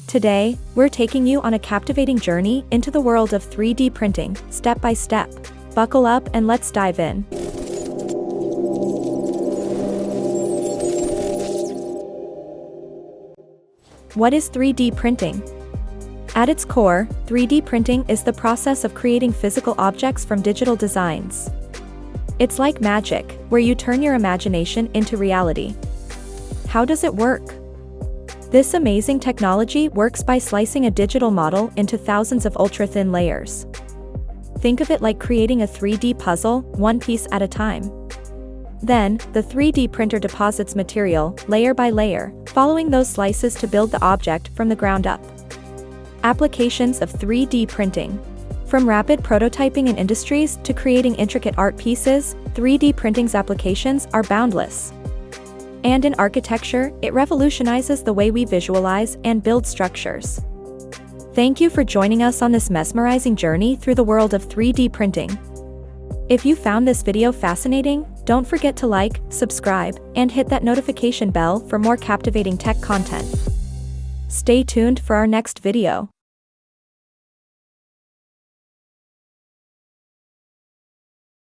Today, we're taking you on a captivating journey into the world of 3D printing, step by step. Buckle up and let's dive in. What is 3D printing? At its core, 3D printing is the process of creating physical objects from digital designs. It's like magic, where you turn your imagination into reality. How does it work? This amazing technology works by slicing a digital model into thousands of ultra-thin layers. Think of it like creating a 3D puzzle, one piece at a time. Then, the 3D printer deposits material, layer by layer, following those slices to build the object from the ground up. Applications of 3D printing. From rapid prototyping in industries to creating intricate art pieces, 3D printing's applications are boundless. And in architecture, it revolutionizes the way we visualize and build structures. Thank you for joining us on this mesmerizing journey through the world of 3D printing. If you found this video fascinating, don't forget to like, subscribe, and hit that notification bell for more captivating tech content. Stay tuned for our next video.